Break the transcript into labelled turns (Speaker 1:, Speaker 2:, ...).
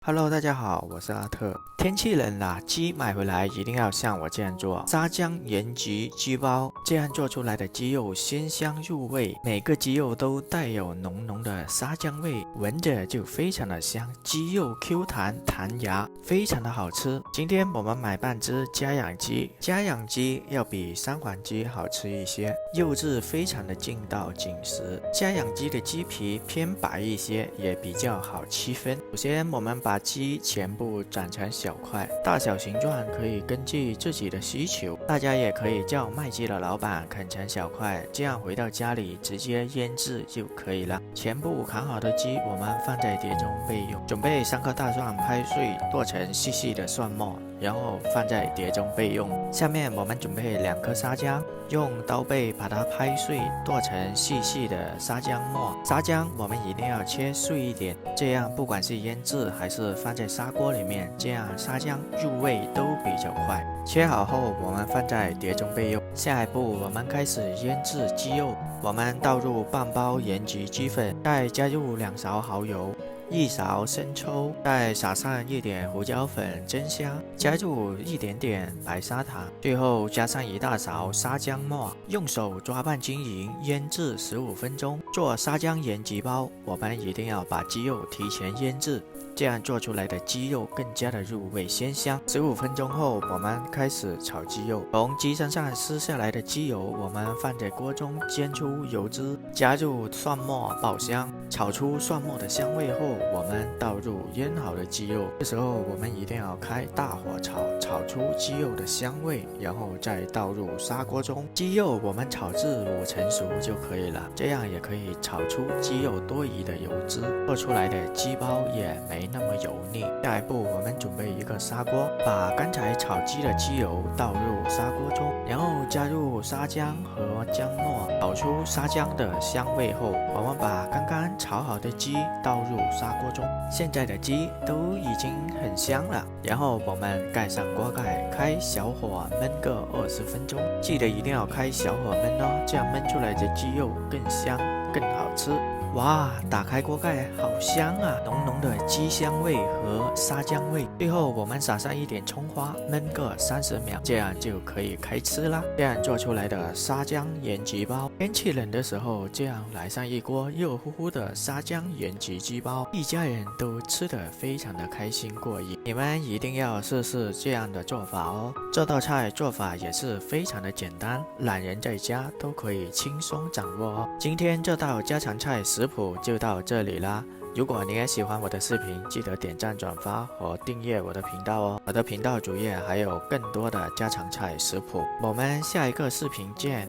Speaker 1: Hello，大家好，我是阿特。天气冷了，鸡买回来一定要像我这样做：沙姜盐焗鸡包，这样做出来的鸡肉鲜香入味，每个鸡肉都带有浓浓的沙姜味，闻着就非常的香。鸡肉 Q 弹弹牙，非常的好吃。今天我们买半只家养鸡，家养鸡要比三环鸡好吃一些，肉质非常的劲道紧实。家养鸡的鸡皮偏白一些，也比较好区分。首先我们把鸡全部斩成小块，大小形状可以根据自己的需求，大家也可以叫卖鸡的老板啃成小块，这样回到家里直接腌制就可以了。全部砍好的鸡我们放在碟中备用。准备3颗大蒜拍碎剁成细细的蒜末，然后放在碟中备用。下面我们准备2颗沙姜，用刀背把它拍碎剁成细细的沙姜末。沙姜我们一定要切碎一点，这样不管是腌制还是放在砂锅里面，这样沙姜入味都比较快。切好后我们放在碟中备用。下一步我们开始腌制鸡肉，我们倒入半包盐焗鸡粉，再加入2勺蚝油，1勺生抽，再撒上一点胡椒粉增香，加入一点点白砂糖，最后加上1大勺沙姜末，用手抓拌均匀，腌制15分钟。做沙姜盐焗包，我们一定要把鸡肉提前腌制，这样做出来的鸡肉更加的入味鲜香。15分钟后，我们开始炒鸡肉，从鸡身上撕下来的鸡油，我们放在锅中煎出油脂，加入蒜末爆香，炒出蒜末的香味后，我们倒入腌好的鸡肉，这时候我们一定要开大火炒，炒出鸡肉的香味，然后再倒入砂锅中。鸡肉我们炒至5成熟就可以了，这样也可以炒出鸡肉多余的油脂，做出来的鸡包也没那么油腻。下一步我们准备一个砂锅，把刚才炒鸡的鸡油倒入砂锅中，然后加入沙姜和姜末，炒出沙姜的香味后，我们把刚刚炒好的鸡倒入砂锅中。现在的鸡都已经很香了，然后我们盖上锅盖，开小火焖个20分钟，记得一定要开小火焖哦，这样焖出来的鸡肉更香更好吃。哇，打开锅盖，好香啊！浓浓的鸡香味和沙姜味。最后我们撒上一点葱花，焖个30秒，这样就可以开吃啦。这样做出来的沙姜盐焗包，天气冷的时候，这样来上一锅热乎乎的沙姜盐焗鸡包，一家人都吃得非常的开心过瘾。你们一定要试试这样的做法哦。这道菜做法也是非常的简单，懒人在家都可以轻松掌握哦。今天这道家常菜食谱就到这里啦。如果你也喜欢我的视频，记得点赞、转发和订阅我的频道哦。我的频道主页还有更多的家常菜食谱，我们下一个视频见。